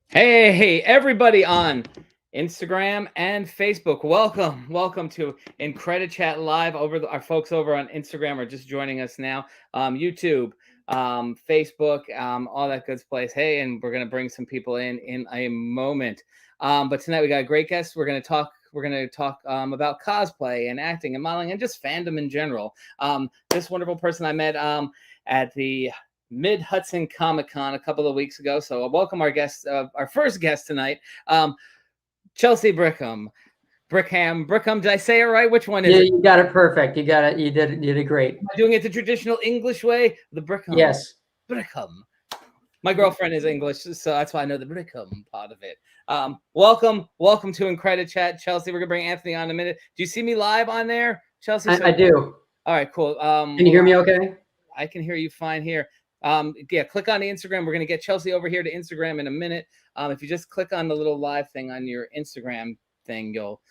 Hey, everybody on Instagram and Facebook. Welcome to IncrediChat Live. Our folks over on Instagram are just joining us now. YouTube, Facebook, all that good place. Hey, and we're gonna bring some people in a moment. But tonight we got a great guest. We're gonna talk. About cosplay and acting and modeling and just fandom in general. This wonderful person I met at the Mid-Hudson Comic-Con a couple of weeks ago. So welcome our guest, our first guest tonight, Chelsea Brickham. Brickham. Did I say it right? Which one is it? You got it perfect. You got it. You did great. Am I doing it the traditional English way? The Brickham. Yes. Brickham. My girlfriend is English, so that's why I know the Brickham part of it. Welcome to IncrediChat, Chelsea. We're gonna bring Anthony on in a minute. Do you see me live on there, Chelsea? I do. All right, cool. Can you hear me okay? I can hear you fine here. Yeah, click on the Instagram. We're going to get Chelsea over here to Instagram in a minute. If you just click on the little live thing on your Instagram thing, you'll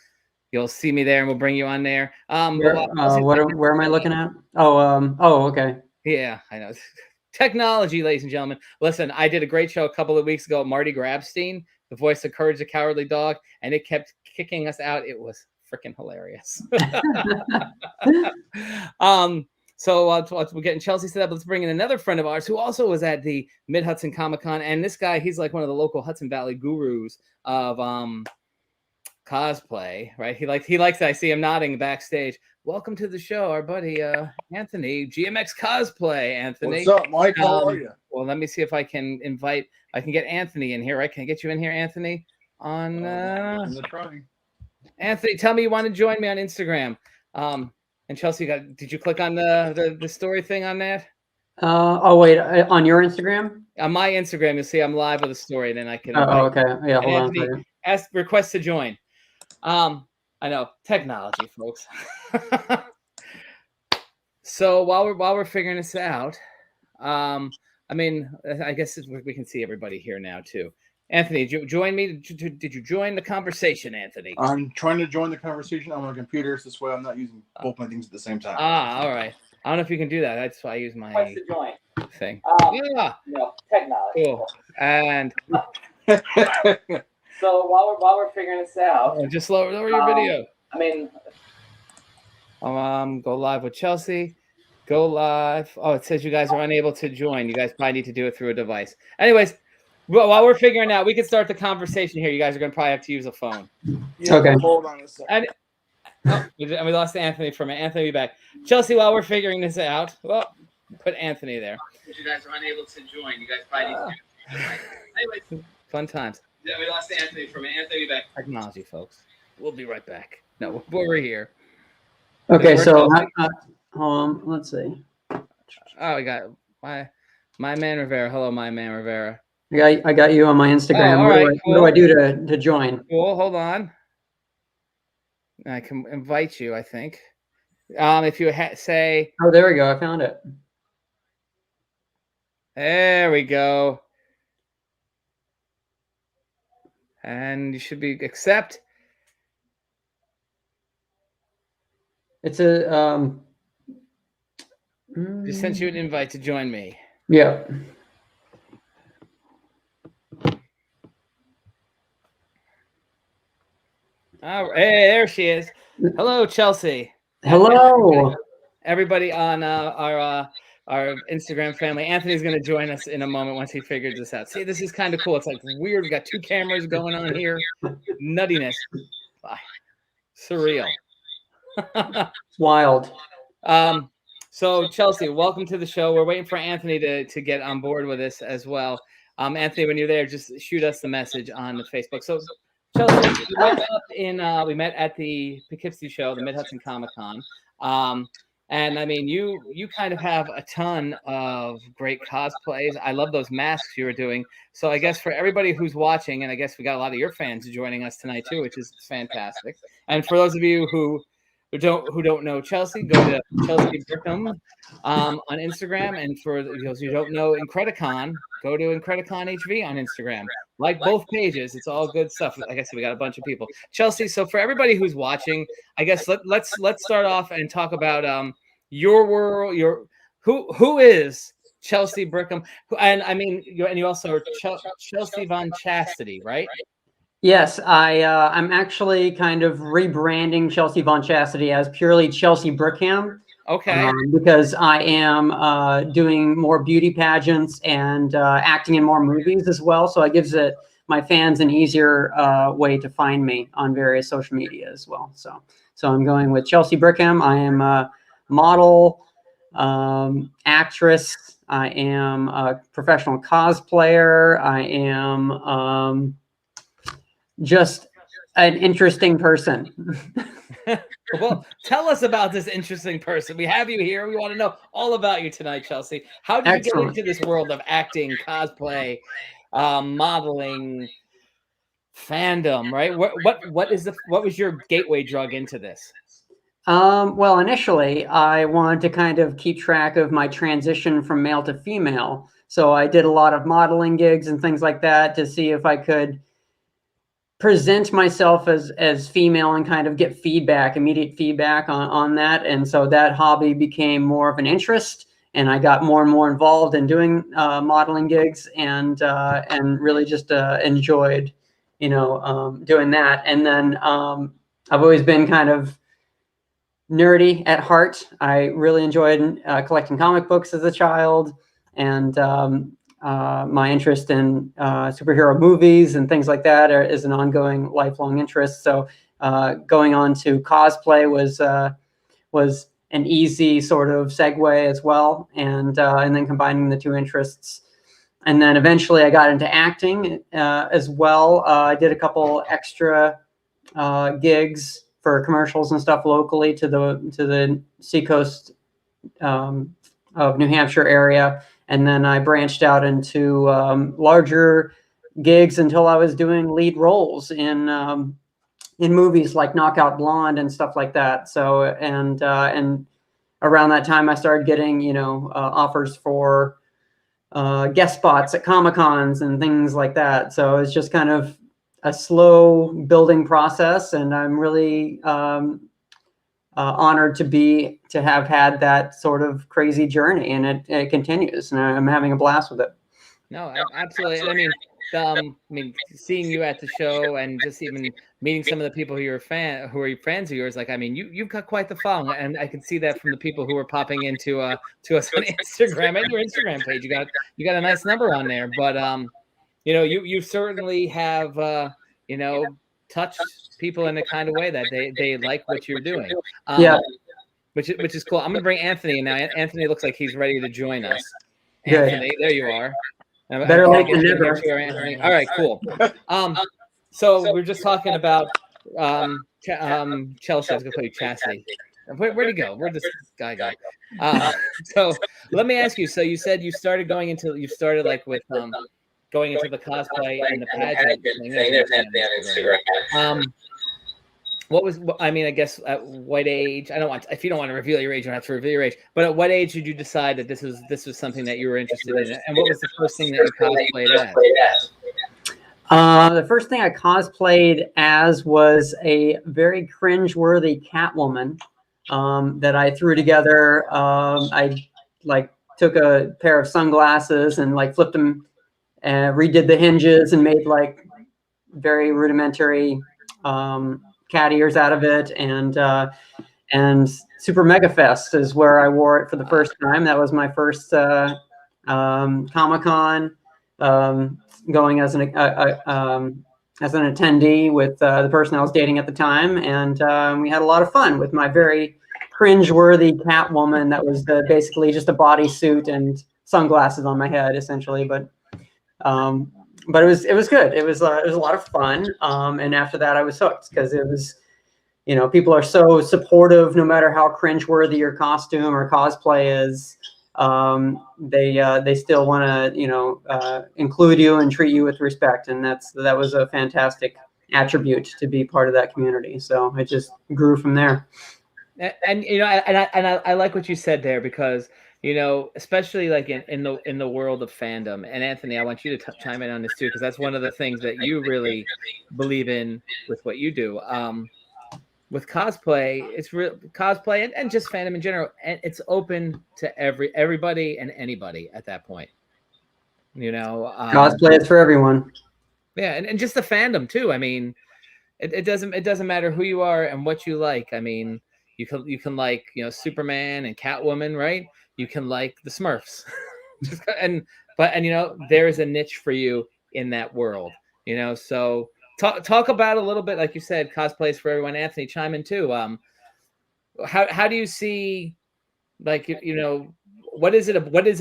see me there, and we'll bring you on there. Where am I looking at? Oh, okay. Yeah, I know. Technology, ladies and gentlemen. Listen, I did a great show a couple of weeks ago. Marty Grabstein, the voice of Courage the Cowardly Dog, and it kept kicking us out. It was freaking hilarious. So we're getting Chelsea set up. Let's bring in another friend of ours who also was at the Mid-Hudson Comic-Con. And this guy, he's like one of the local Hudson Valley gurus of cosplay, right? He likes that. I see him nodding backstage. Welcome to the show, our buddy Anthony, GMX Cosplay. Anthony. What's up, Mike? How are you? Well, let me see if I can get Anthony in here, right? Can I get you in here, Anthony? Anthony, tell me you want to join me on Instagram. And Chelsea, did you click on the story thing on that? Oh wait, on your Instagram? On my Instagram, you'll see I'm live with a story, and then I can. Oh, okay. Yeah, hold Anthony, on. Request to join. I know technology, folks. So while we're figuring this out, I mean, I guess we can see everybody here now too. Anthony, did you join me? Did you join the conversation, Anthony? I'm trying to join the conversation on my computer, so this way I'm not using both my things at the same time. All right. I don't know if you can do that. That's why I use my thing. No, technology. Cool. And so while we're figuring this out, just lower your video. I mean, go live with Chelsea. Go live. Oh, it says you guys are unable to join. You guys probably need to do it through a device. Anyways. Well, while we're figuring out, we can start the conversation here. You guys are going to probably have to use a phone. Yeah, okay. Hold on a second. And we lost Anthony for a minute. Anthony, be back. Chelsea, while we're figuring this out, well, put Anthony there. You guys are unable to join. You guys probably need to do it. Anyways, fun times. Yeah, we lost Anthony for a minute. Anthony, be back. Technology, folks. We'll be right back. No, we're here. Okay, so let's see. Oh, we got my man Rivera. Hello, my man Rivera. I got you on my Instagram. Oh, right, what do I do to join? Cool. Hold on. I can invite you, I think. If you say... Oh, there we go. I found it. There we go. And you should be accept. It's a... Just sent you an invite to join me. Yeah. Oh, hey, there she is. Hello, Chelsea. Hello, everybody on our Instagram family. Anthony's going to join us in a moment once he figures this out. See, this is kind of cool. It's like weird. We got two cameras going on here. Nuttiness. Surreal. Wild. So Chelsea, welcome to the show. We're waiting for Anthony to get on board with this as well. Anthony, when you're there, just shoot us the message on the Facebook. So Chelsea, we met at the Poughkeepsie show, the Mid-Hudson Comic-Con. And I mean, you kind of have a ton of great cosplays. I love those masks you were doing. So I guess for everybody who's watching, and I guess we got a lot of your fans joining us tonight too, which is fantastic. And for those of you who don't know Chelsea, go to Chelsea Brickham on Instagram. And for those who don't know Incredicon, go to Incredicon HV on Instagram. Like both pages, it's all good stuff. Like I said, we got a bunch of people. Chelsea, so for everybody who's watching, I guess let's start off and talk about your world. Who is Chelsea Brickham, and I mean, you also are Chelsea Von Chastity, right? Yes, I'm actually kind of rebranding Chelsea Von Chastity as purely Chelsea Brickham. Okay. Because I am doing more beauty pageants and acting in more movies as well. So it gives my fans an easier way to find me on various social media as well. So I'm going with Chelsea Brickham. I am a model, actress. I am a professional cosplayer. I am just an interesting person. Well, tell us about this interesting person. We have you here. We want to know all about you tonight, Chelsea. How did you get into this world of acting, cosplay, modeling, fandom? Right? What was your gateway drug into this? Well, initially, I wanted to kind of keep track of my transition from male to female. So I did a lot of modeling gigs and things like that to see if I could present myself as female and kind of get immediate feedback on that. And so that hobby became more of an interest, and I got more and more involved in doing modeling gigs and really just enjoyed, doing that. And then I've always been kind of nerdy at heart. I really enjoyed collecting comic books as a child, and my interest in superhero movies and things like that is an ongoing, lifelong interest. So going on to cosplay was an easy sort of segue as well, and then combining the two interests. And then eventually I got into acting as well. I did a couple extra gigs for commercials and stuff locally to the seacoast of New Hampshire area. And then I branched out into larger gigs until I was doing lead roles in movies like Knockout Blonde and stuff like that. So and around that time, I started getting offers for guest spots at Comic-Cons and things like that. So it's just kind of a slow building process, and I'm really honored to have had that sort of crazy journey, and it continues, and I'm having a blast with it. No, absolutely. I mean, seeing you at the show and just even meeting some of the people who are friends of yours, like, I mean, you've got quite the following, and I can see that from the people who are popping into to us on Instagram and your Instagram page. You got a nice number on there, but you certainly have touched people in a kind of way that they like what you're doing. Yeah, which is cool. I'm gonna bring Anthony in now. Anthony looks like he's ready to join us. Good. Anthony, there you are. Better late than never. All right, cool. So we're just talking about Chelsea. I was gonna call you Chastity. Where'd he go? Where'd this guy go? So let me ask you. So you said you started like with going into the cosplay and the pageant thing. I guess at what age? If you don't want to reveal your age, you don't have to reveal your age. But at what age did you decide that this was something that you were interested in? And what was the first thing that you cosplayed as? The first thing I cosplayed as was a very cringe-worthy Catwoman that I threw together. I took a pair of sunglasses and flipped them, redid the hinges, and made very rudimentary cat ears out of it, and Super Mega Fest is where I wore it for the first time. That was my first Comic-Con, going as an attendee with the person I was dating at the time, and we had a lot of fun with my very cringe-worthy Catwoman that was basically just a bodysuit and sunglasses on my head, essentially. But it was good. It was a lot of fun. And after that, I was hooked because it was, people are so supportive no matter how cringeworthy your costume or cosplay is. They still want to, include you and treat you with respect. And that was a fantastic attribute to be part of that community. So it just grew from there. And I like what you said there, because especially in the world of fandom. And Anthony, I want you to chime in on this too, because that's one of the things that you really believe in with what you do. with cosplay, it's real cosplay and just fandom in general, and it's open to everybody and anybody at that point. You know, Cosplay is for everyone. Yeah, and just the fandom too. I mean, it doesn't matter who you are and what you like. I mean, you can like, you know, Superman and Catwoman, right? You can like the Smurfs, and you know, there is a niche for you in that world. You know, so talk about a little bit, like you said, cosplays for everyone. Anthony, chime in too. How do you see, like, you know, what is it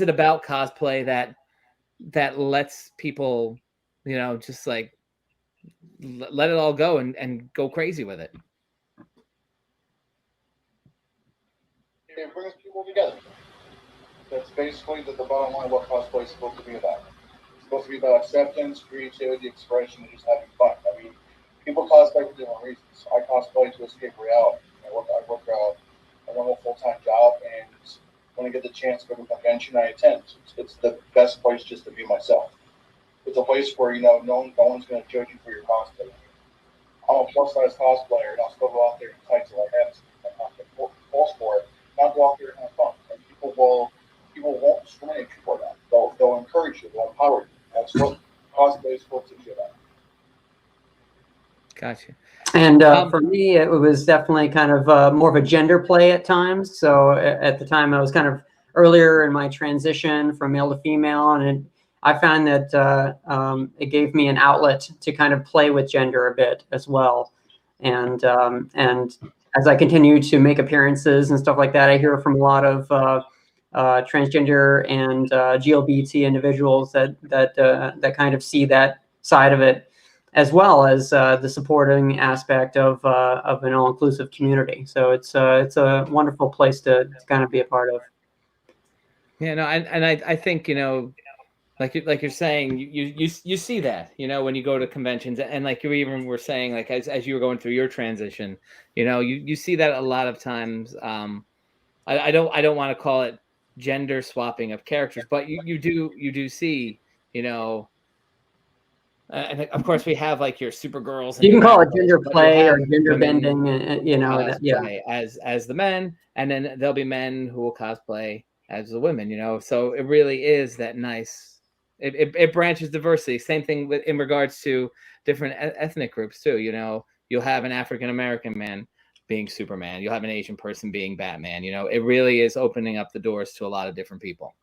about cosplay that lets people, you know, just like let it all go and go crazy with it? It brings people together. That's basically the bottom line of what cosplay is supposed to be about. It's supposed to be about acceptance, creativity, expression, and just having fun. I mean, people cosplay for different reasons. I cosplay to escape reality. I work a normal full-time job, and when I get the chance to go to a convention, I attend. It's the best place just to be myself. It's a place where, you know, no one's going to judge you for your cosplay. I'm a plus-size cosplayer, and I'll still go out there in tights till I have to. I'm not going to force for it. I'll go out there and have fun. And people won't discriminate you for that. They'll encourage you. They'll empower you. That's what cosplay is supposed to be about. Gotcha. And for me, it was definitely kind of more of a gender play at times. So at the time, I was kind of earlier in my transition from male to female, and I found that it gave me an outlet to kind of play with gender a bit as well. And as I continue to make appearances and stuff like that, I hear from a lot of transgender and GLBT individuals that kind of see that side of it, as well as the supporting aspect of an all-inclusive community. So it's a wonderful place to kind of be a part of. Yeah, no, and I think, you know, like you're saying, you see that, you know, when you go to conventions, and like you even were saying, like as you were going through your transition, you know, you see that a lot of times. I don't want to call it gender swapping of characters, but you do see, you know, and of course we have like your Supergirls. You can call it gender play or gender bending, you know, yeah. As the men, and then there'll be men who will cosplay as the women, you know. So it really is that nice. It branches diversity. Same thing in regards to different ethnic groups too. You know, you'll have an African American man being Superman. You'll have an Asian person being Batman. You know, it really is opening up the doors to a lot of different people.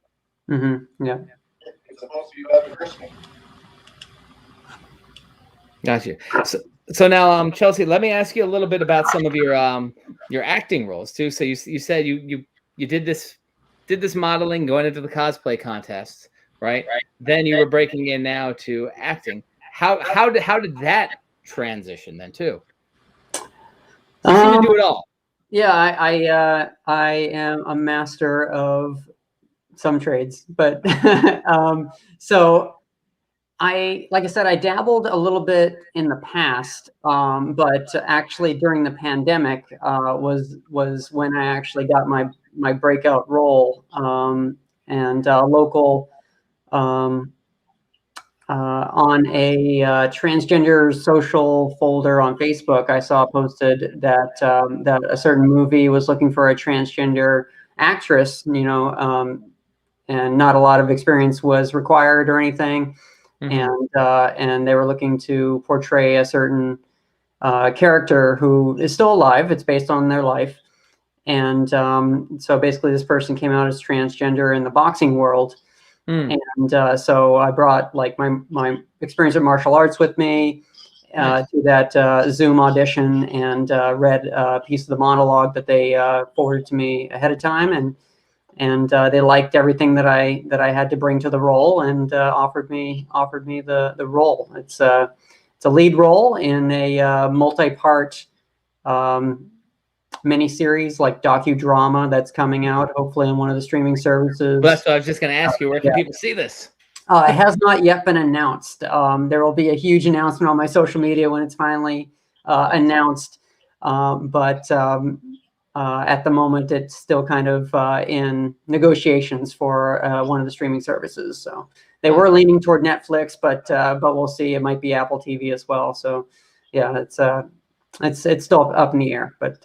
Mm-hmm. Yeah. It's supposed to be about diversity. Gotcha. So now, Chelsea, let me ask you a little bit about some of your acting roles too. So you said you did this modeling, going into the cosplay contests, right? Then you were breaking in now to acting. How did that transition then too? You seem to do it all. Yeah, I am a master of some trades, but so like I said, I dabbled a little bit in the past, but actually during the pandemic was when I actually got my breakout role, and local on a transgender social folder on Facebook. I saw posted that that a certain movie was looking for a transgender actress, you know, and not a lot of experience was required or anything. Mm-hmm. And they were looking to portray a certain character who is still alive. It's based on their life. And so basically this person came out as transgender in the boxing world. And so I brought like my experience in martial arts with me to that Zoom audition, and read a piece of the monologue that they forwarded to me ahead of time, and they liked everything that I had to bring to the role, and offered me the role. It's a lead role in a multi-part miniseries, like docudrama, that's coming out hopefully on one of the streaming services. Well, that's what I was just going to ask you. Where can people see this? It has not yet been announced. There will be a huge announcement on my social media when it's finally announced. But at the moment, it's still kind of in negotiations for one of the streaming services. So they were leaning toward Netflix, but we'll see. It might be Apple TV as well. So yeah, it's it's still up in the air, but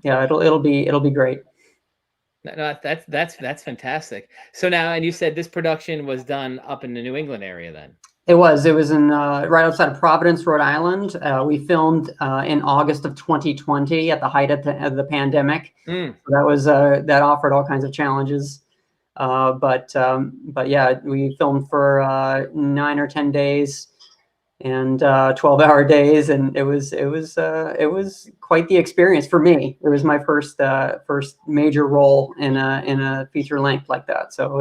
yeah, it'll be great. No, that's fantastic. So now, and you said this production was done up in the New England area then? It was in right outside of Providence, Rhode Island. We filmed in August of 2020 at the height of the pandemic. Mm. So that was that offered all kinds of challenges. But yeah, we filmed for 9 or 10 days and 12-hour days, and it was quite the experience for me. It was my first major role in a feature length like that. So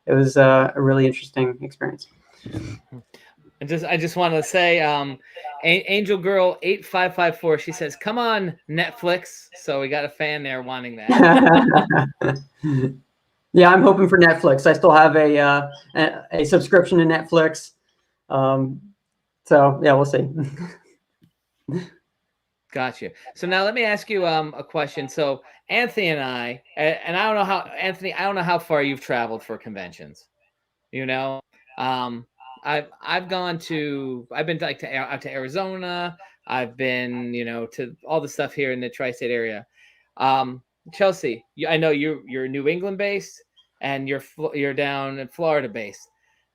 it was a really interesting experience. I just wanted to say, Angel Girl 8554. She says, "Come on, Netflix." So we got a fan there wanting that. Yeah, I'm hoping for Netflix. I still have a subscription to Netflix. So yeah, we'll see. Gotcha. So now let me ask you a question. So Anthony and I don't know how, Anthony, I don't know how far you've traveled for conventions. You know, I've been like out to Arizona. I've been, to all the stuff here in the tri-state area. Chelsea, I know you're New England based and you're down in Florida based.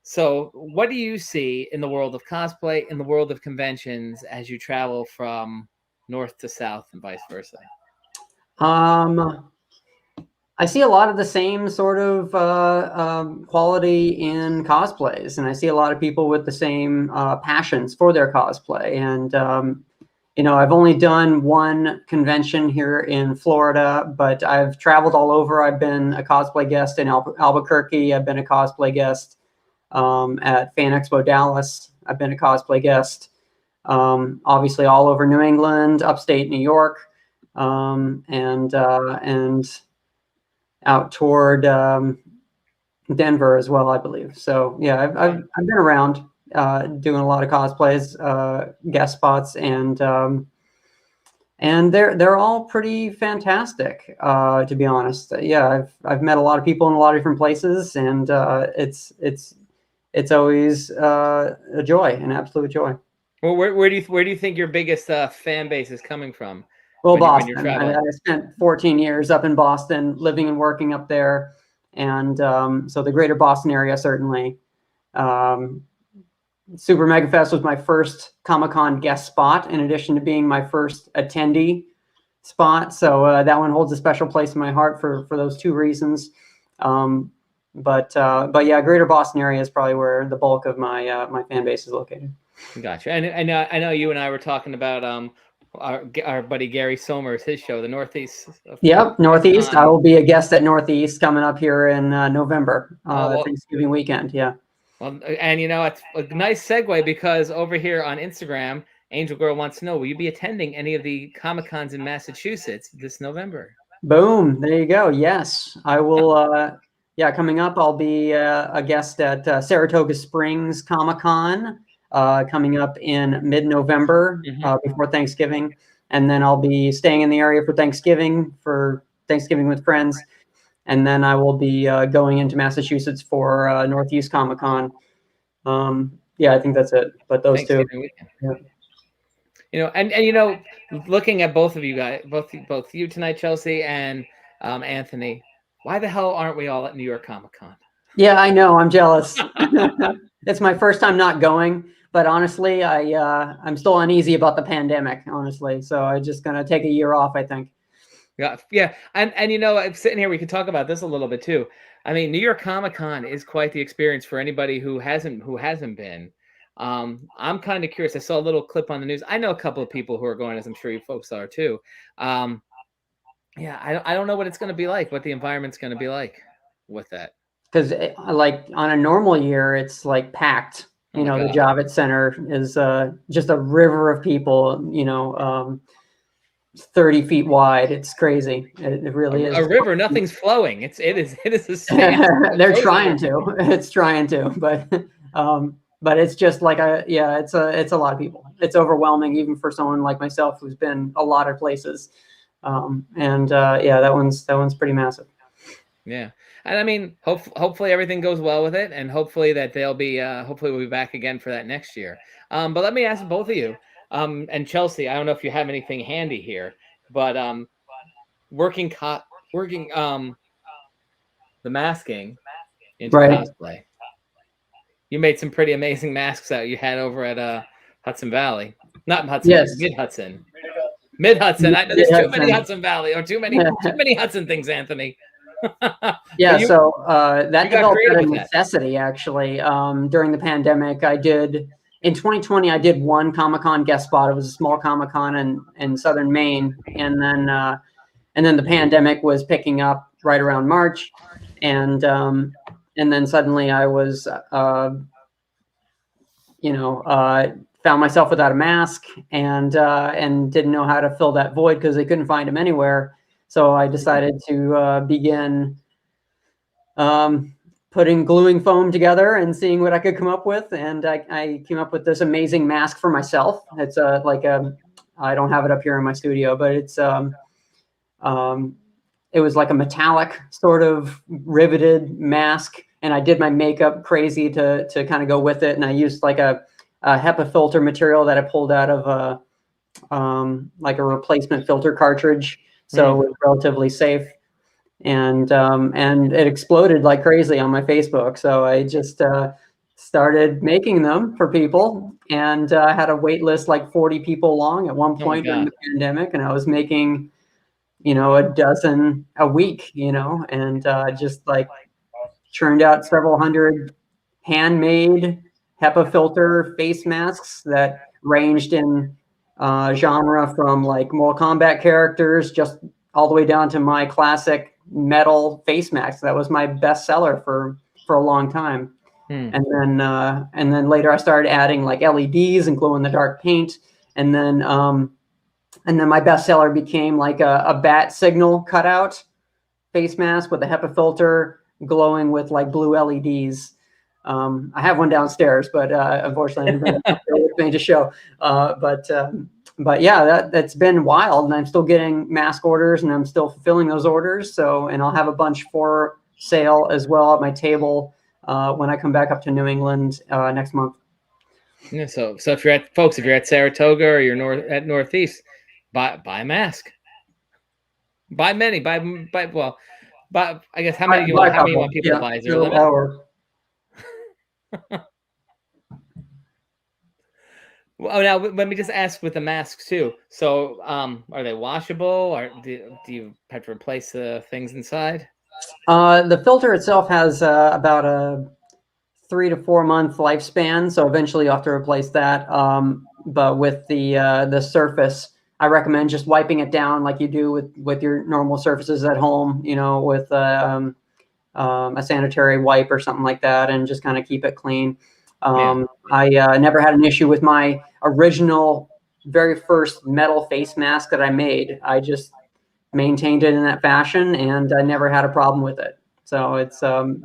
So what do you see in the world of cosplay, in the world of conventions, as you travel from north to south and vice versa? I see a lot of the same sort of quality in cosplays, and I see a lot of people with the same passions for their cosplay. And I've only done one convention here in Florida, but I've traveled all over. I've been a cosplay guest in Albuquerque. I've been a cosplay guest at Fan Expo Dallas. I've been a cosplay guest, obviously all over New England, upstate New York, and out toward Denver as well, I believe. So yeah, I've been around doing a lot of cosplays, guest spots, and they're all pretty fantastic, to be honest. Yeah, I've met a lot of people in a lot of different places, and it's always a joy, an absolute joy. Well, where do you think your biggest fan base is coming from? Well, Boston. I spent 14 years up in Boston, living and working up there, and so the greater Boston area certainly. Super Mega Fest was my first Comic-Con guest spot, in addition to being my first attendee spot. So that one holds a special place in my heart for those two reasons. But yeah, greater Boston area is probably where the bulk of my fan base is located. Gotcha. And I know you and I were talking about our buddy Gary Somers, his show, the Northeast. Yep, Northeast. I will be a guest at Northeast coming up here in November, Thanksgiving weekend. Yeah. Well, and it's a nice segue, because over here on Instagram, Angel Girl wants to know, will you be attending any of the Comic-Cons in Massachusetts this November? Boom. There you go. Yes, I will. Yeah, coming up, I'll be a guest at Saratoga Springs Comic-Con. Coming up in mid-November, before Thanksgiving, and then I'll be staying in the area for Thanksgiving with friends, and then I will be going into Massachusetts for Northeast Comic-Con. Yeah, I think that's it. But those two. Yeah. And looking at both of you guys, both you tonight, Chelsea, and Anthony, why the hell aren't we all at New York Comic-Con? Yeah, I know. I'm jealous. It's my first time not going. But honestly, I'm still uneasy about the pandemic, honestly. So I'm just going to take a year off, I think. Yeah. And I'm sitting here, we could talk about this a little bit too. I mean, New York Comic-Con is quite the experience for anybody who hasn't been. I'm kind of curious. I saw a little clip on the news. I know a couple of people who are going, as I'm sure you folks are too. Yeah, I don't know what it's going to be like, what the environment's going to be like with that. Because like on a normal year, it's like packed. The Javits Center is just a river of people, 30 feet wide. It's crazy. It really is. A river, nothing's flowing. It is a stand. They're trying to. It's trying to, but it's just like it's a lot of people. It's overwhelming, even for someone like myself who's been a lot of places. That one's pretty massive. Yeah. And I mean, hopefully everything goes well with it, and hopefully that they'll be hopefully we'll be back again for that next year. But let me ask both of you, And Chelsea, I don't know if you have anything handy here, but working the masking into Right. cosplay. You made some pretty amazing masks that you had over at Hudson Valley. Not Hudson, Yes. Mid-Hudson. Mid-Hudson. There's too many Mid-Hudson. Hudson Valley or too many Hudson things, Anthony. Yeah, so that you got developed creative out of with that. necessity, actually. During the pandemic, in 2020, I did one Comic-Con guest spot. It was a small Comic-Con in Southern Maine. And then the pandemic was picking up right around March. And then suddenly I was, found myself without a mask and didn't know how to fill that void because they couldn't find him anywhere. So I decided to begin gluing foam together and seeing what I could come up with. And I came up with this amazing mask for myself. It's I don't have it up here in my studio, but it was like a metallic sort of riveted mask. And I did my makeup crazy to kind of go with it. And I used like a HEPA filter material that I pulled out of like a replacement filter cartridge. So it was relatively safe. And it exploded like crazy on my Facebook. So I just started making them for people, and I had a wait list like 40 people long at one point during the pandemic, and I was making, a dozen a week, and just like churned out several hundred handmade HEPA filter face masks that ranged in genre from like Mortal Kombat characters just all the way down to my classic metal face mask. That was my best seller for a long time. And then later I started adding like LEDs and glow in the dark paint. And then my best seller became like a bat signal cutout face mask with a HEPA filter glowing with like blue LEDs. I have one downstairs, but unfortunately I didn't bring it up there with me to show. But yeah, that's been wild, and I'm still getting mask orders, and I'm still fulfilling those orders. So, and I'll have a bunch for sale as well at my table when I come back up to New England next month. Yeah, so if you're at Saratoga or you're at Northeast, buy a mask. Buy many. Buy I guess how many you want people to buy? Is there a limit? Well, now let me just ask with the masks too. So, are they washable, or do you have to replace the things inside? The filter itself has about a 3 to 4 month lifespan, so eventually you have to replace that. But with the surface, I recommend just wiping it down like you do with your normal surfaces at home. With a sanitary wipe or something like that, and just kind of keep it clean. I never had an issue with my original, very first metal face mask that I made. I just maintained it in that fashion, and I never had a problem with it. So it's so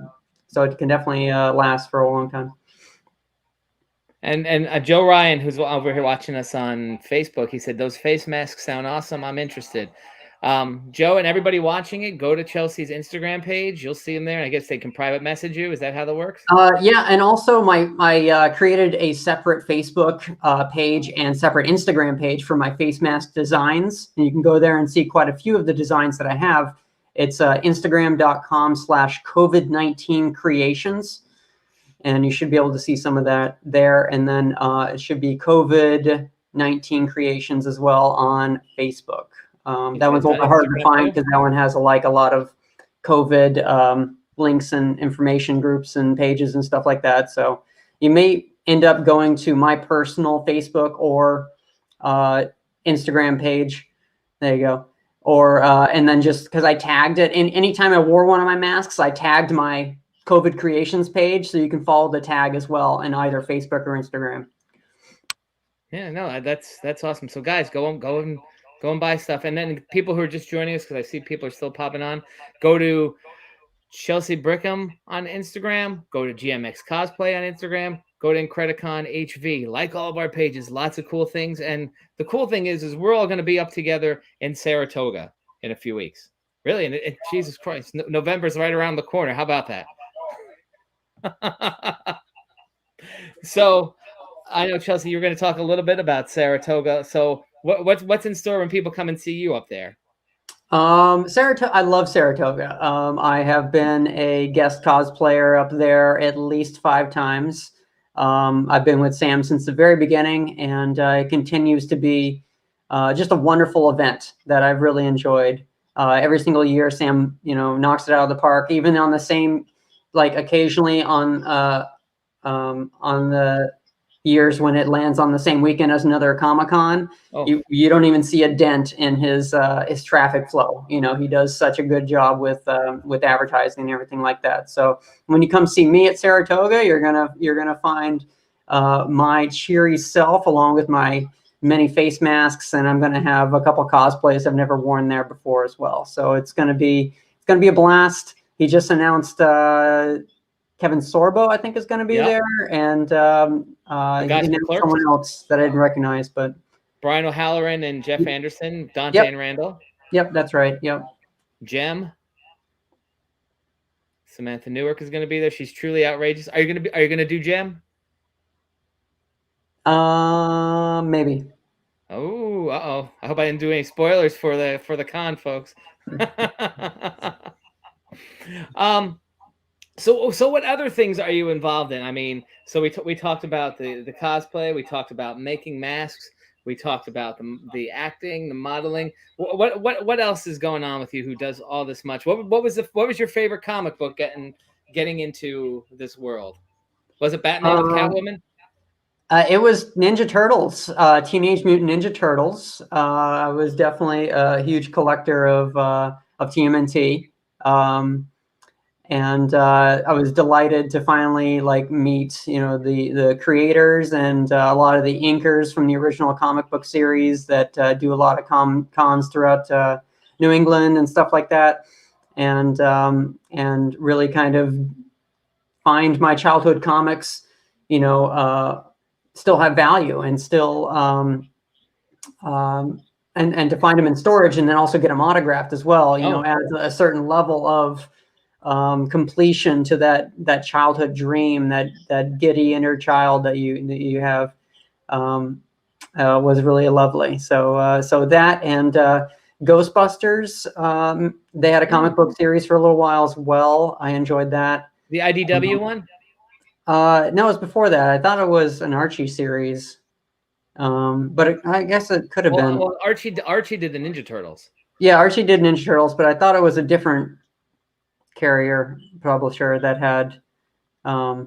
it can definitely last for a long time. And Joe Ryan, who's over here watching us on Facebook, he said those face masks sound awesome. I'm interested. Joe and everybody watching it, go to Chelsea's Instagram page. You'll see them there. I guess they can private message you. Is that how that works? Yeah, and also I created a separate Facebook page and separate Instagram page for my face mask designs. And you can go there and see quite a few of the designs that I have. It's Instagram.com/COVID-19 creations. And you should be able to see some of that there. And then it should be COVID-19 creations as well on Facebook. That one's a little harder to find because that one has a lot of COVID links and information groups and pages and stuff like that. So you may end up going to my personal Facebook or Instagram page. There you go. Or and then just because I tagged it, and anytime I wore one of my masks, I tagged my COVID creations page, so you can follow the tag as well in either Facebook or Instagram. Yeah, no, that's awesome. So guys, go and buy stuff. And then people who are just joining us, because I see people are still popping on, go to Chelsea Brickham on Instagram, go to GMX Cosplay on Instagram, go to Incredicon HV. Like all of our pages, lots of cool things. And the cool thing is we're all going to be up together in Saratoga in a few weeks. Really, and Jesus Christ, November's right around the corner. How about that? So I know, Chelsea, you're going to talk a little bit about Saratoga. So what's in store when people come and see you up there? Saratoga, I love Saratoga. I have been a guest cosplayer up there at least 5 times. I've been with Sam since the very beginning, and it continues to be just a wonderful event that I've really enjoyed. Every single year, Sam, knocks it out of the park, even on the same, like occasionally on the years when it lands on the same weekend as another Comic-Con. Oh. You don't even see a dent in his traffic flow. He does such a good job with advertising and everything like that. So when you come see me at Saratoga, you're gonna find my cheery self along with my many face masks, and I'm gonna have a couple cosplays I've never worn there before as well. So it's gonna be a blast. He just announced Kevin Sorbo, I think, is going to be there, and someone else that I didn't recognize, but Brian O'Halloran and Jeff Anderson, Dante and Randall. Yep, that's right. Yep. Jem. Samantha Newark is going to be there. She's truly outrageous. Are you going to do Jem? Maybe. Oh, uh-oh. I hope I didn't do any spoilers for the con, folks. So what other things are you involved in? I mean, so we talked about the cosplay, we talked about making masks, we talked about the acting, the modeling. What else is going on with you who does all this much? What was your favorite comic book getting into this world? Was it Batman with Catwoman? It was Ninja Turtles, Teenage Mutant Ninja Turtles. I was definitely a huge collector of TMNT. And I was delighted to finally meet the creators and a lot of the inkers from the original comic book series that do a lot of cons throughout New England and stuff like that, and really kind of find my childhood comics still have value and still and to find them in storage and then also get them autographed as well adds a certain level of completion to that childhood dream, that giddy inner child that you have, was really lovely. So that and Ghostbusters, they had a comic book series for a little while as well. I enjoyed that. The IDW one? No, it was before that. I thought it was an Archie series, but I guess it could have been. Well, Archie did the Ninja Turtles. Yeah, Archie did Ninja Turtles, but I thought it was a different carrier publisher that had the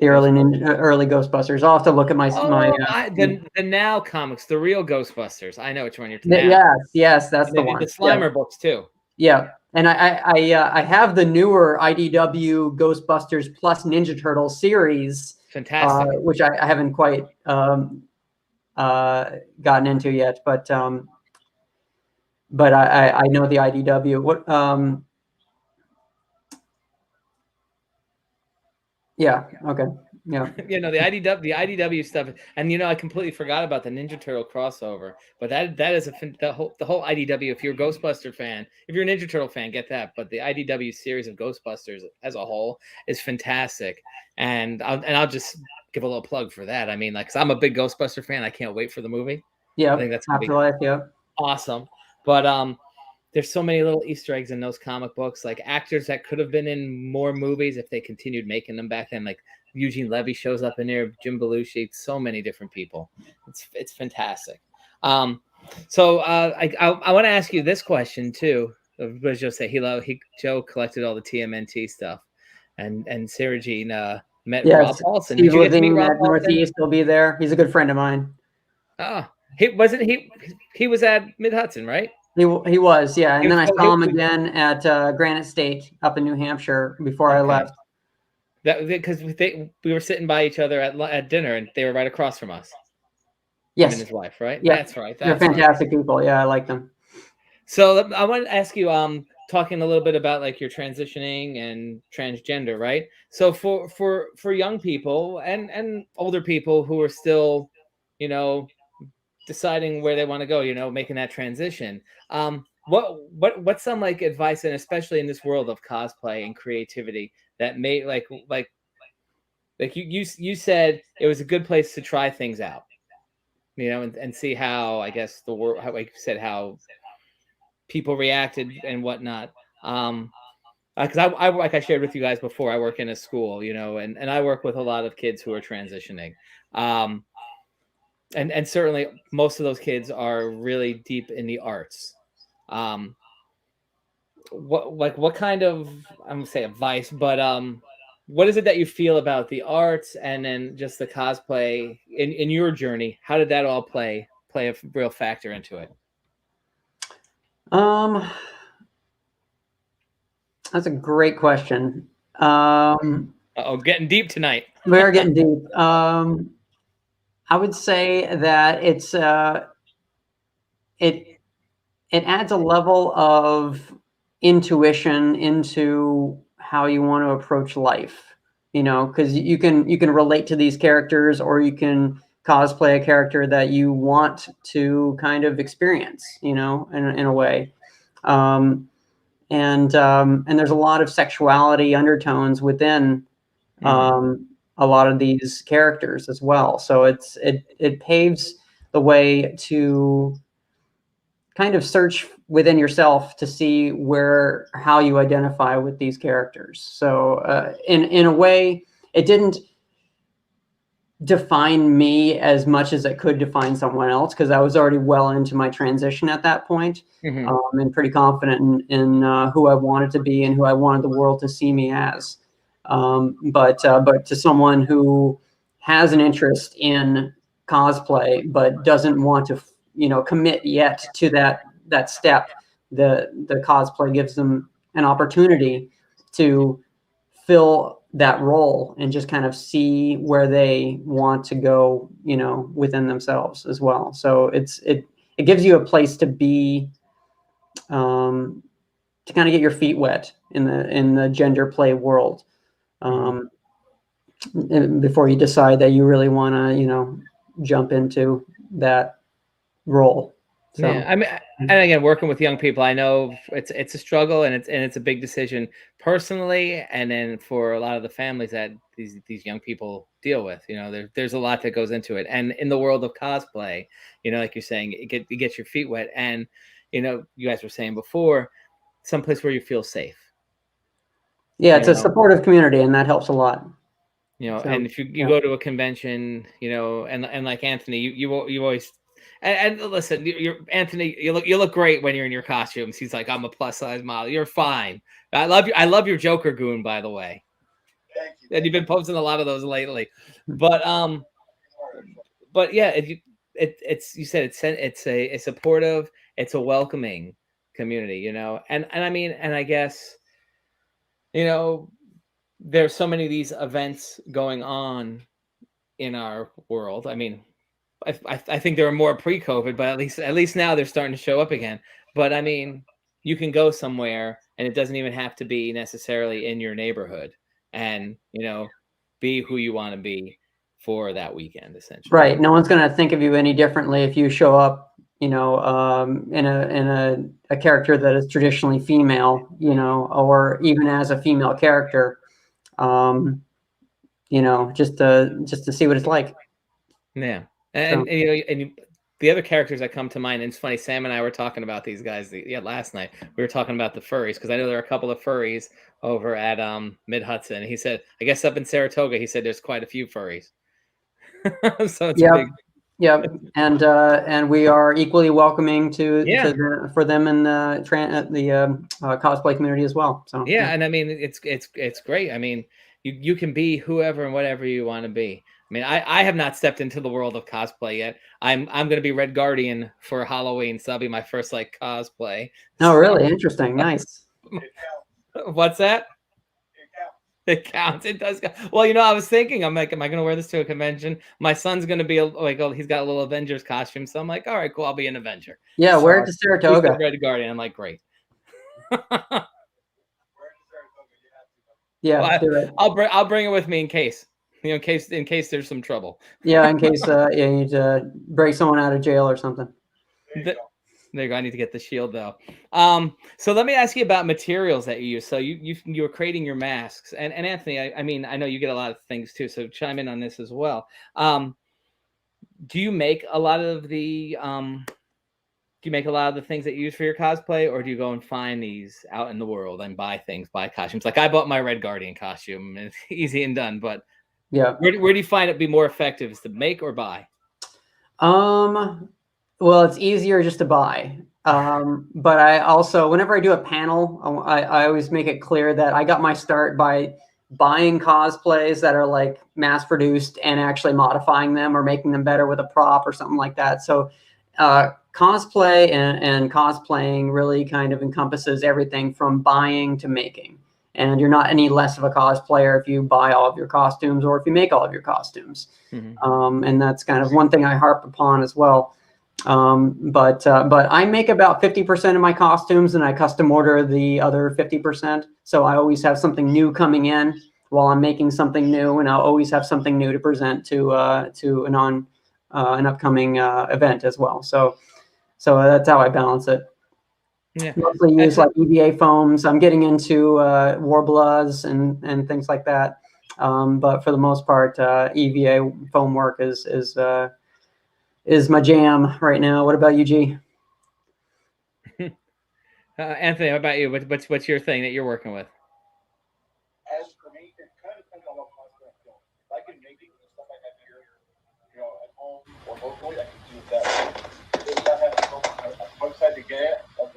early Ghostbusters. I'll have to look at the Now comics, the real Ghostbusters. I know which one you're talking about. Yes, that's the one. The Slimer books too. Yeah, and I have the newer IDW Ghostbusters plus Ninja Turtles series. Fantastic. Which I haven't quite gotten into yet, but I know the IDW. What? Yeah. Okay. Yeah. The IDW stuff, and I completely forgot about the Ninja Turtle crossover. But that is the whole IDW. If you're a Ghostbuster fan, if you're a Ninja Turtle fan, get that. But the IDW series of Ghostbusters as a whole is fantastic, and I'll just give a little plug for that. I mean, because I'm a big Ghostbuster fan, I can't wait for the movie. Yeah. I think that's Afterlife. Yeah. Awesome. But there's so many little Easter eggs in those comic books, like actors that could have been in more movies if they continued making them back then. Like Eugene Levy shows up in there, Jim Belushi, so many different people. It's fantastic. So I want to ask you this question too. What did Joe say? Joe collected all the TMNT stuff, and Sarah Jean met Rob Paulson. Steve living at Northeast. He'll be there. He's a good friend of mine. He was at Mid Hudson, right? He was, yeah. And then I saw him again at Granite State up in New Hampshire before I left. Because we were sitting by each other at dinner, and they were right across from us. Yes. Him and his wife, right? Yeah. That's right. They're fantastic people. Yeah, I like them. So I wanted to ask you, talking a little bit about like your transitioning and transgender, right? So for young people and older people who are still, deciding where they want to go, making that transition. What's some advice, and especially in this world of cosplay and creativity, that may like you said it was a good place to try things out, you know, and see how, I guess, the world, how, like you said, how people reacted and whatnot. Because I like I shared with you guys before, I work in a school, you know, and I work with a lot of kids who are transitioning. And certainly most of those kids are really deep in the arts. What kind of, I'm gonna say advice, but what is it that you feel about the arts and then just the cosplay in your journey? How did that all play a real factor into it? That's a great question. Uh-oh, getting deep tonight. We're getting deep. I would say that it adds a level of intuition into how you want to approach life, you know, because you can relate to these characters, or you can cosplay a character that you want to kind of experience, you know, in a way. And there's a lot of sexuality undertones within a lot of these characters as well. So it paves the way to kind of search within yourself to see how you identify with these characters. So in a way, it didn't define me as much as it could define someone else, because I was already well into my transition at that point, and pretty confident in who I wanted to be and who I wanted the world to see me as. But to someone who has an interest in cosplay but doesn't want to, you know, commit yet to that step, the cosplay gives them an opportunity to fill that role and just kind of see where they want to go, you know, within themselves as well. So it gives you a place to be, to kind of get your feet wet in the gender play world, before you decide that you really want to, you know, jump into that role. So, yeah, I mean, and again, working with young people, I know it's a struggle, and it's a big decision personally, and then for a lot of the families that these young people deal with, you know, there's a lot that goes into it. And in the world of cosplay, you know, like you're saying, you get your feet wet, and you know, you guys were saying before, someplace where you feel safe. Yeah, it's a supportive community, and that helps a lot. You know, so, and if you go to a convention, you know, and like Anthony, you always. And listen, Anthony. You look great when you're in your costumes. He's like, I'm a plus size model. You're fine. I love your Joker goon, by the way. Thank you. And you've been posting a lot of those lately. But yeah, it's you said it's a supportive, it's a welcoming community, you know. And I mean, and I guess, you know, there's so many of these events going on in our world. I mean, I think there were more pre-COVID, but at least now they're starting to show up again. But I mean, you can go somewhere, and it doesn't even have to be necessarily in your neighborhood, and you know, be who you want to be for that weekend, essentially. Right. No one's going to think of you any differently if you show up, you know, in a character that is traditionally female, you know, or even as a female character, you know, just to see what it's like. Yeah. And you know, and the other characters that come to mind, and it's funny, Sam and I were talking about these guys last night. We were talking about the furries, because I know there are a couple of furries over at Mid Hudson. He said, I guess up in Saratoga, he said there's quite a few furries. So it's big. Yeah, and we are equally welcoming for them in the cosplay community as well. So yeah, and I mean, it's great. I mean, you can be whoever and whatever you want to be. I mean, I have not stepped into the world of cosplay yet. I'm going to be Red Guardian for Halloween, so that'll be my first like cosplay. Oh, really? Interesting. Nice. What's that? It counts. It does. Well, you know, I was thinking, I'm like, am I going to wear this to a convention? My son's going to be like, oh, he's got a little Avengers costume, so I'm like, all right, cool, I'll be an Avenger. Yeah, so, wear it to Saratoga. Red Guardian. I'm like, great. Yeah, well, I'll bring it with me in case. You know, in case there's some trouble. Yeah, in case you need to break someone out of jail or something. There you go. I need to get the shield though. So let me ask you about materials that you use. So you're creating your masks, and Anthony, I mean, I know you get a lot of things too, so chime in on this as well. Do you make a lot of the things that you use for your cosplay, or do you go and find these out in the world and buy costumes? Like I bought my Red Guardian costume, and it's easy and done. But yeah, where do you find it be more effective, is to make or buy? Well, it's easier just to buy. But I also, whenever I do a panel, I always make it clear that I got my start by buying cosplays that are like mass produced and actually modifying them or making them better with a prop or something like that. So cosplay and cosplaying really kind of encompasses everything from buying to making. And you're not any less of a cosplayer if you buy all of your costumes or if you make all of your costumes. Mm-hmm. And that's kind of one thing I harp upon as well. But I make about 50% of my costumes and I custom order the other 50%. So I always have something new coming in while I'm making something new, and I'll always have something new to present to an upcoming event as well. So that's how I balance it. Yeah. Mostly use like EVA foams. I'm getting into Warblers and things like that. But for the most part, EVA foam work is my jam right now. What about you, G? Anthony, how about you? What's your thing that you're working with? As for me, it kind of depends on what cosplay I'm doing. If I can make the stuff I have here, at home or locally, I can do it that way. If I have to go on a website to get it, I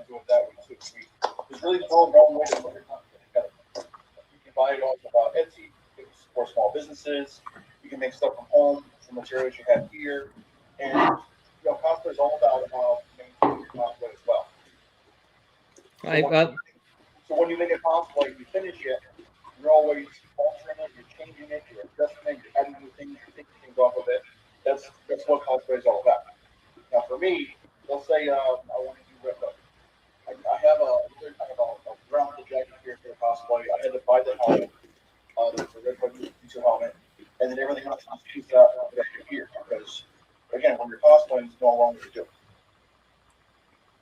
do it that way too. There's really no wrong way to put your content together. You can buy it off of Etsy for small businesses. You can make stuff from home from materials you have here. And cosplay is all about maintaining your cosplay as well. So when you make a cosplay, you finish it, you're always altering it, you're changing it, you're adjusting it, you're adding new things, you're taking things off of it. That's what cosplay is all about. Now for me, let's say I want to do Red Hook. I have a brown jacket here for the cosplay. I had to buy the helmet, the Red Hook user helmet, and then everything else is pieced out here because. Again, when you're cosplaying, it's no longer to do.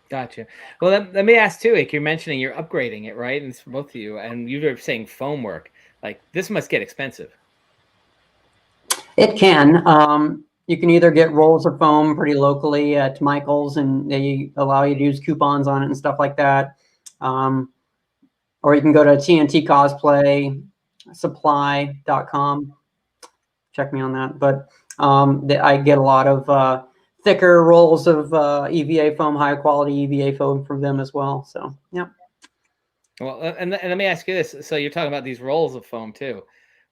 Gotcha. Well, let me ask too. Like you're mentioning, you're upgrading it, right? And it's for both of you. And you were saying foam work. Like this must get expensive. It can. You can either get rolls of foam pretty locally at Michael's, and they allow you to use coupons on it and stuff like that. Or you can go to TNT Cosplay Supply.com. Check me on that. But I get a lot of thicker rolls of EVA foam, high quality EVA foam from them as well. So, yeah. Well, and let me ask you this. So you're talking about these rolls of foam too.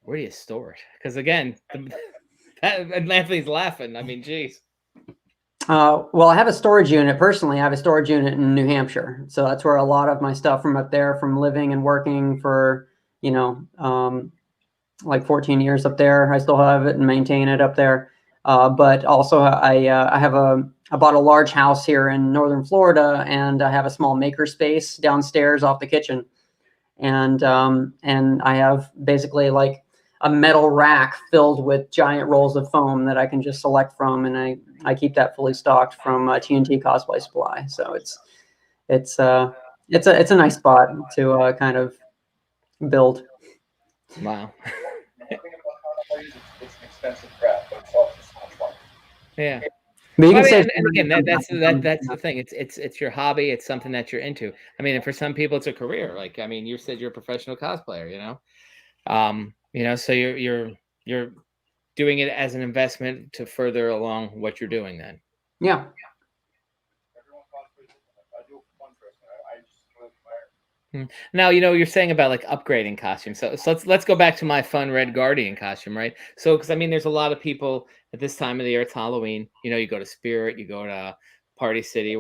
Where do you store it? Because again, Anthony's laughing. I mean, geez. Well, I have a storage unit. Personally, I have a storage unit in New Hampshire. So that's where a lot of my stuff from up there, from living and working for, like 14 years up there. I still have it and maintain it up there. But also I bought a large house here in Northern Florida, and I have a small maker space downstairs off the kitchen. And I have basically like a metal rack filled with giant rolls of foam that I can just select from. And I keep that fully stocked from TNT Cosplay Supply. So it's a nice spot to kind of build. Wow. It's an expensive craft, but it's also so much fun. Yeah. But you can say, and again, that's the thing. It's your hobby. It's something that you're into. I mean, and for some people, it's a career. Like, I mean, you said you're a professional cosplayer. So you're doing it as an investment to further along what you're doing. Then. Yeah. Now, you're saying about like upgrading costumes. So let's go back to my fun Red Guardian costume, right? So, because I mean, there's a lot of people at this time of the year, it's Halloween. You go to Spirit, you go to Party City,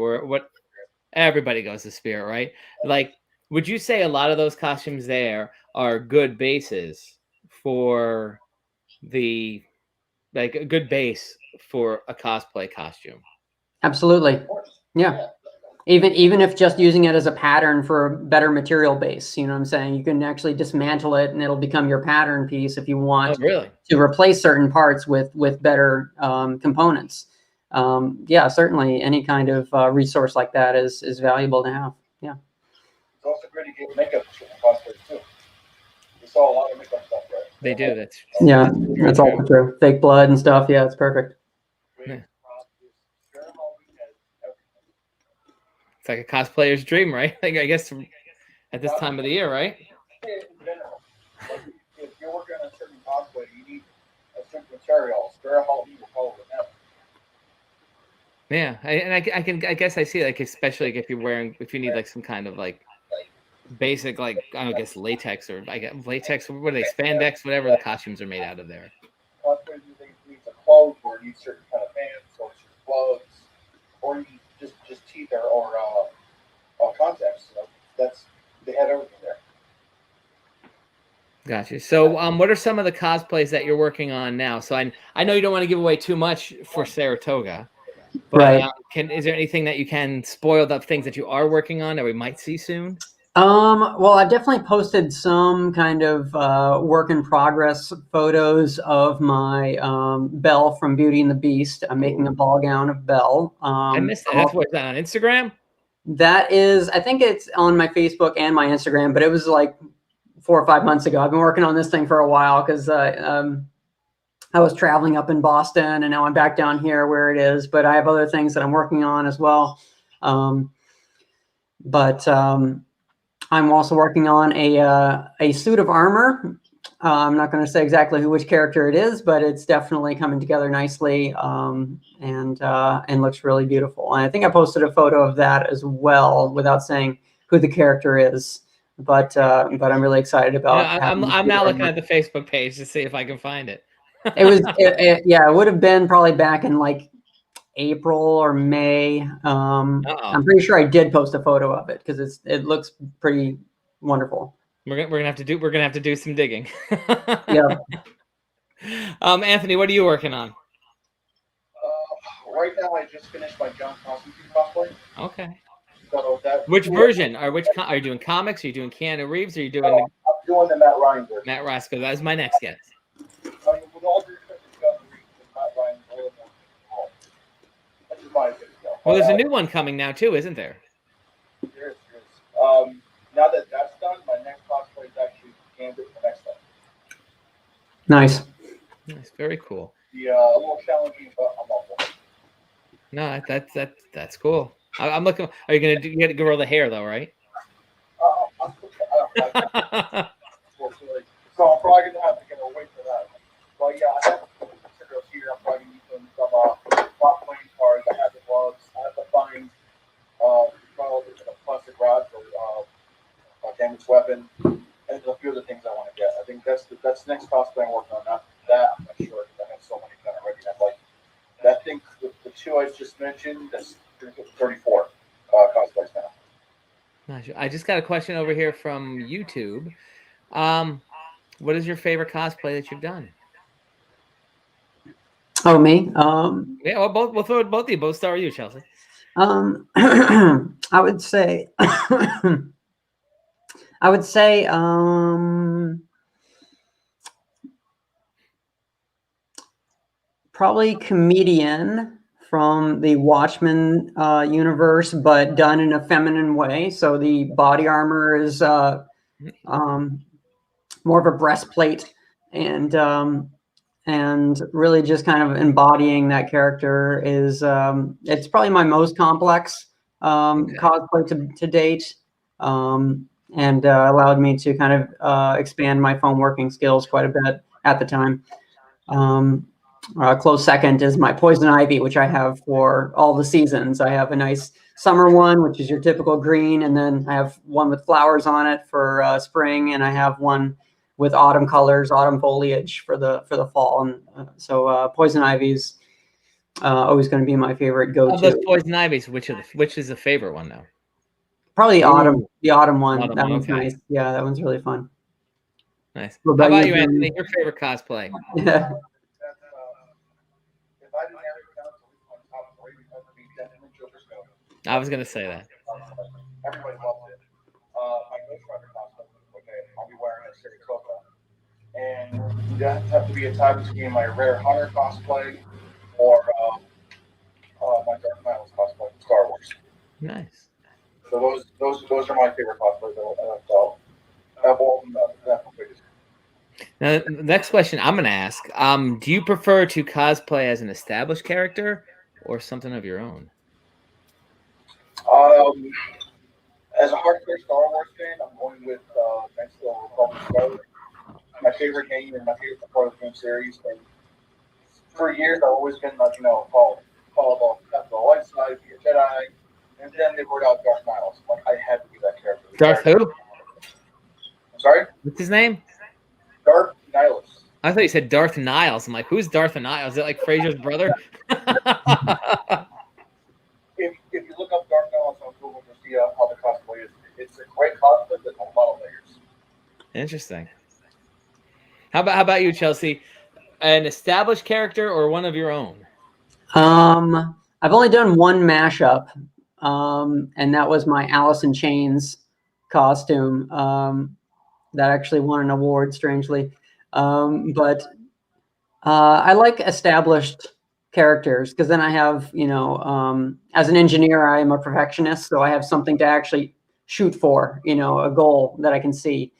everybody goes to Spirit, right? Like, would you say a lot of those costumes there are good bases for a good base for a cosplay costume? Absolutely. Yeah. Even if just using it as a pattern for a better material base, you know what I'm saying? You can actually dismantle it and it'll become your pattern piece if you want to replace certain parts with better components. yeah, certainly any kind of resource like that is valuable to have. Yeah. It's also great to get makeup for cosplayers too. We saw a lot of makeup stuff, right? They do. That's also true. Fake blood and stuff. Yeah, it's perfect. Yeah. It's like a cosplayer's dream, right? Like, I guess at this time of the year, right? In general, like, if you're working on a certain cosplay, you need a certain material. Spare how you call it now. Yeah, I guess I see, like, especially like if you need like some kind of like basic, like, I guess latex, or I guess latex, what are they, spandex, whatever the costumes are made out of there. Cosplayers need a clothes, or need certain kind of pants, or certain gloves, or you need just teeth or contacts. You know, they have everything there. Gotcha. So, what are some of the cosplays that you're working on now? So I know you don't want to give away too much for Saratoga, but Right. Is there anything that you can spoil up, things that you are working on that we might see soon? Well, I've definitely posted some kind of work in progress photos of my Belle from Beauty and the Beast. I'm making a ball gown of Belle. I missed that. That's what's that on Instagram? That is, I think it's on my Facebook and my Instagram, but it was like 4 or 5 months ago. I've been working on this thing for a while because I was traveling up in Boston, and now I'm back down here where it is. But I have other things that I'm working on as well. I'm also working on a suit of armor. I'm not going to say exactly which character it is, but it's definitely coming together nicely, and looks really beautiful. And I think I posted a photo of that as well, without saying who the character is. But I'm really excited about. Yeah, I'm now looking at the Facebook page to see if I can find it. It would have been probably back in like April or May. I'm pretty sure I did post a photo of it because it looks pretty wonderful. We're gonna have to do some digging. Yeah. Anthony, what are you working on? Right now, I just finished my John Constantine cosplay. Okay. So which version? Are you doing comics? Are you doing Keanu Reeves? Are you doing? I'm doing the Matt Ryan version. Matt Roscoe. That was my next guess. With all due respect to Keanu Reeves, Matt Ryan is a little more. That's just my opinion. Well, there's a new one coming now too, isn't there? There is. Now that that's done, my next cosplay is actually Gambit for next time. Nice. Nice. Very cool. Yeah, a little challenging, but I'm all for it. No, that's cool. I'm looking. Are you gonna grow the hair though, right? So I'm probably gonna have to get away for that. But yeah, I have to consider here. I'm probably using some pop playing cards. I have the gloves. I have to find a plastic rod for a damaged weapon, and there's a few other things I want to get. I think that's the next cosplay I'm working on. Not that I'm not sure because I have so many kind of ready. I'm like that thing. The two I just mentioned. That's 34 cosplays now. I just got a question over here from YouTube. What is your favorite cosplay that you've done? Oh, me? Yeah, well, both of you. Both start with you, Chelsea. I would say, probably Comedian from the Watchmen universe, but done in a feminine way. So the body armor is more of a breastplate, and really just kind of embodying that character is it's probably my most complex cosplay to date, and allowed me to kind of expand my foam working skills quite a bit at the time. Close second is my Poison Ivy, which I have for all the seasons. I have a nice summer one, which is your typical green, and then I have one with flowers on it for spring, and I have one with autumn colors, autumn foliage for the fall. And so Poison Ivy's always going to be my favorite go-to. Of those Poison Ivies, which is the favorite one though? Probably autumn. The autumn one. Autumn that one, one's okay. nice. Yeah, that one's really fun. Nice. What How about you, you, Anthony? Your favorite cosplay? Yeah. I was gonna say that. Everybody loves it. My Ghost Rider costume, I'll be wearing at Saratoga. And that have to be a tie between my Rare Hunter cosplay or Nice. So those are my favorite cosplays. I've all of them. Now, the next question I'm going to ask: do you prefer to cosplay as an established character or something of your own? As a hardcore Star Wars fan, I'm going with Knights of the Republic Scarlet. My favorite game and my favorite part of the game series. And for years, I've always been like, Paul the light side, be a Jedi. And then they brought out Darth Niles. Like, I had to be that character. Darth who? I'm sorry? What's his name? Darth Niles. I thought you said Darth Niles. I'm like, who's Darth Niles? Is it like Fraser's brother? If you look up Darth Niles on Google to see how the cosplay is, it's a great cosplay with a lot of layers. Interesting. How about you, Chelsea? An established character or one of your own? I've only done one mashup, and that was my Alice in Chains costume. That actually won an award, strangely. But I like established characters because then I have, as an engineer, I am a perfectionist, so I have something to actually shoot for, a goal that I can see,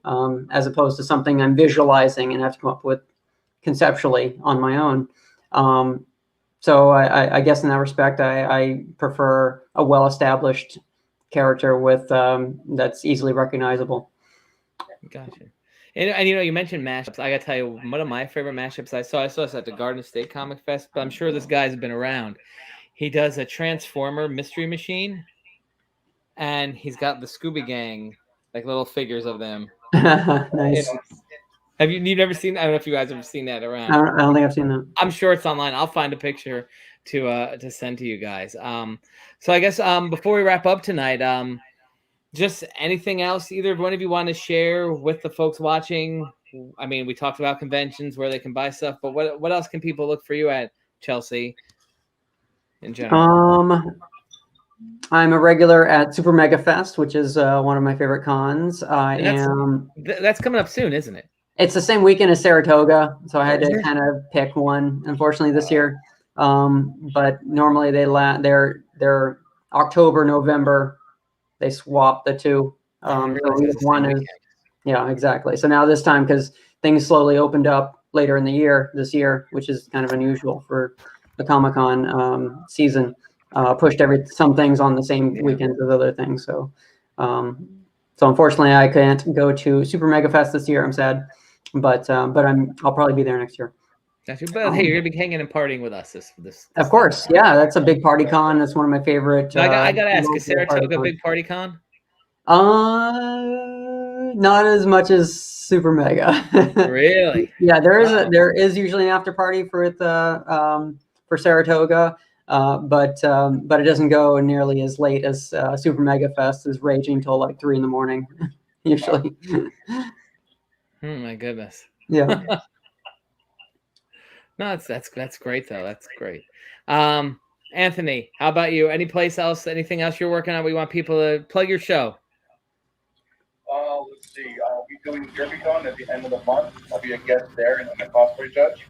as opposed to something I'm visualizing and have to come up with conceptually on my own. So I guess in that respect, I prefer a well-established character with that's easily recognizable. Gotcha. And you mentioned mashups. I gotta tell you, one of my favorite mashups I saw this at the Garden State Comic Fest, but I'm sure this guy's been around. He does a Transformer Mystery Machine, and he's got the Scooby Gang, like little figures of them. Nice. Have you never seen? I don't know if you guys have seen that around. I don't think I've seen that. I'm sure it's online. I'll find a picture to send to you guys. So I guess before we wrap up tonight, just anything else either one of you want to share with the folks watching? I mean, we talked about conventions where they can buy stuff, but what else can people look for you at, Chelsea, in general? I'm a regular at Super Mega Fest, which is one of my favorite cons. That's coming up soon, isn't it? It's the same weekend as Saratoga, so I had to kind of pick one, unfortunately, this year. But normally they're October, November. They swap the two. Yeah, exactly. So now this time, because things slowly opened up later in the year, this year, which is kind of unusual for the Comic-Con season, pushed some things on the same weekend as other things. So unfortunately, I can't go to Super Mega Fest this year. I'm sad, but I'll probably be there next year. Gotcha. But hey, you're gonna be hanging and partying with us this of course, yeah. That's a big party con. That's one of my favorite. I gotta ask, is Saratoga a big party con? Not as much as Super Mega. Really? Yeah, there is usually an after party for Saratoga, but it doesn't go nearly as late as Super Mega Fest is raging till like 3 a.m. usually. Oh my goodness. Yeah. No, that's great though. That's great. Anthony, how about you? Anything else you're working on? We want people to plug your show. Let's see. I'll be doing Incredicon at the end of the month. I'll be a guest there and a cosplay judge.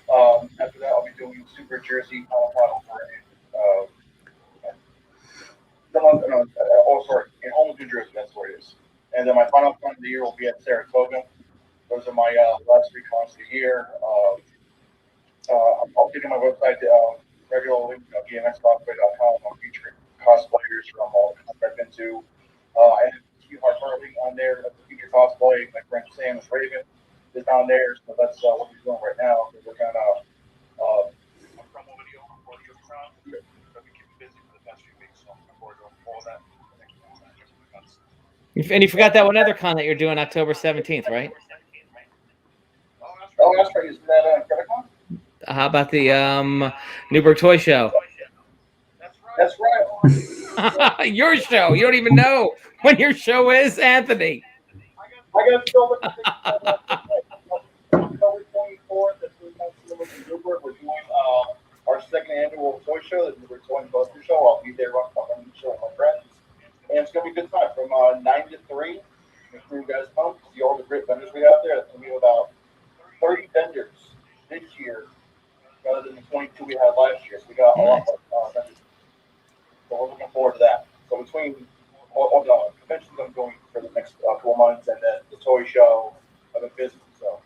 After that, I'll be doing Super Jersey in Homewood, New Jersey. That's where it is. And then my final con of the year will be at Saratoga. Those are my last 3 cons of the year. I'm updating my website, regularly, gmxcosplay.com. I'm featuring cosplayers from all the countries I've been to. And Harley on there, the feature cosplay. My friend Sam is Raven is on there, so that's what he's doing right now. We're kind of a promo video for the Incredicon. I've been keeping busy for the past few weeks, so I'm looking forward to all that. And you forgot that one other con that you're doing October 17th, right? Oh, that's right. Isn't that Incredicon? How about the Newburgh Toy Show? That's right. Your show. You don't even know when your show is, Anthony. I got to go with October 24th at Newburgh. We're doing our second annual toy show, the Newburgh Toy and Buster Show. I'll be there running the show with my friends. And it's going to be a good time from 9 to 3. Make sure you guys come see all the great vendors we have there. It's going to be about 30 vendors this year rather than the 22 we had last year. So we got a lot of vendors. So we're looking forward to that. show of the business. So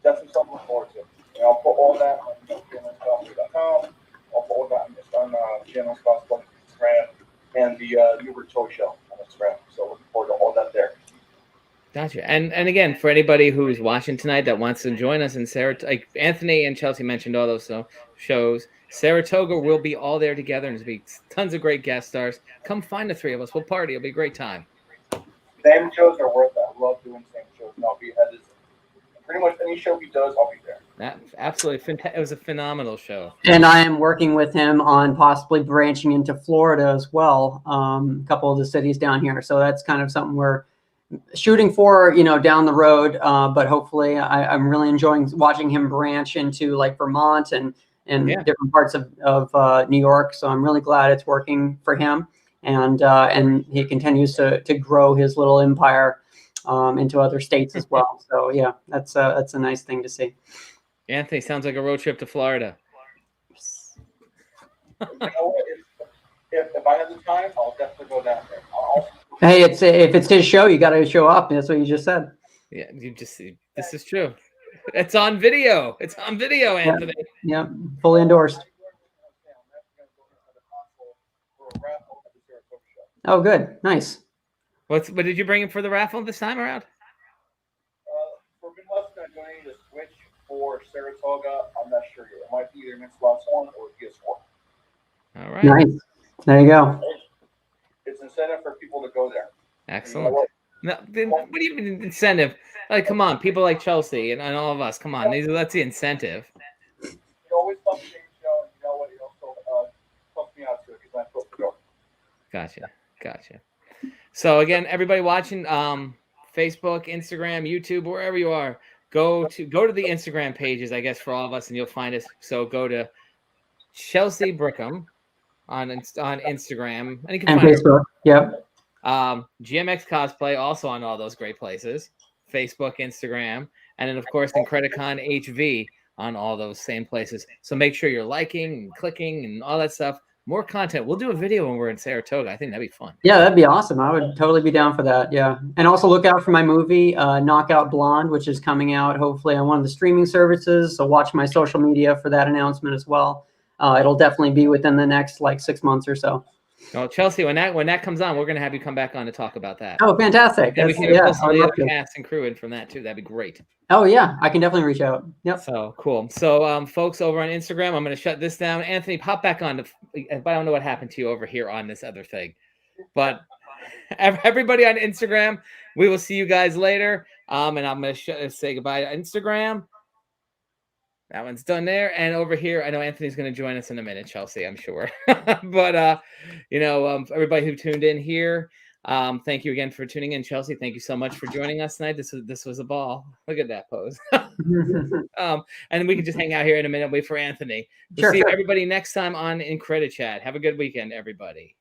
definitely something to look forward to. And I'll put all that on pmET.com. I'll put all that on Jim's Cosplay Instagram and the Newberg Toy Show on Instagram. So looking forward to all that there. Gotcha. And again, for anybody who's watching tonight that wants to join us in Saratoga, like Anthony and Chelsea mentioned all those shows, Saratoga will be all there together, and there'll be tons of great guest stars. Come find the three of us. We'll party. It'll be a great time. Same shows are worth it. I love doing same shows. And I'll be at pretty much any show he does, I'll be there. That absolutely, it was a phenomenal show. And I am working with him on possibly branching into Florida as well, a couple of the cities down here. So that's kind of something we're shooting for, down the road. But hopefully, I'm really enjoying watching him branch into like Vermont and different parts of New York. So I'm really glad it's working for him, and he continues to grow his little empire into other states as well. So yeah, that's a nice thing to see. Anthony, sounds like a road trip to Florida. You know what? If I have the time, I'll definitely go down there. Hey, if it's his show, you got to show up. That's what you just said. Yeah, this is true. It's on video. It's on video, Anthony. Yeah, fully endorsed. Oh, good, nice. What did you bring in for the raffle this time around? For Midwest, I'm donating a Switch for Saratoga. I'm not sure yet. It might be either Xbox One or PS4. All right. Nice. There you go. It's incentive for people to go there. Excellent. No, then what do you mean incentive? Like, come on, people like Chelsea and all of us. Come on, that's the incentive. You always love the show, and you know what? It also helps me out too because I'm supposed to go. Gotcha. So again, everybody watching, Facebook, Instagram, YouTube, wherever you are, go to the Instagram pages, I guess, for all of us, and you'll find us. So go to Chelsea Brickham on Instagram, and you can find Facebook. Yep. GMX Cosplay also on all those great places, Facebook, Instagram, and then of course Incredicon HV on all those same places. So make sure you're liking and clicking and all that stuff. More content. We'll do a video when we're in Saratoga. I think that'd be fun. Yeah, that'd be awesome. I would totally be down for that. Yeah. And also look out for my movie, Knockout Blonde, which is coming out hopefully on one of the streaming services. So watch my social media for that announcement as well. It'll definitely be within the next 6 months or so. Well, Chelsea, when that comes on, we're going to have you come back on to talk about that. Oh, fantastic. And we can pull some of the other cast and crew in from that too. That'd be great. Oh yeah, I can definitely reach out. Yep. So cool. So folks over on Instagram, I'm going to shut this down. Anthony, pop back on. I don't know what happened to you over here on this other thing, but everybody on Instagram, we will see you guys later. And I'm going to say goodbye to Instagram. That one's done there. And over here, I know Anthony's going to join us in a minute, Chelsea, I'm sure. But, everybody who tuned in here, thank you again for tuning in. Chelsea, thank you so much for joining us tonight. This was a ball. Look at that pose. And we can just hang out here in a minute, wait for Anthony. We'll see everybody next time on IncrediChat. Have a good weekend, everybody.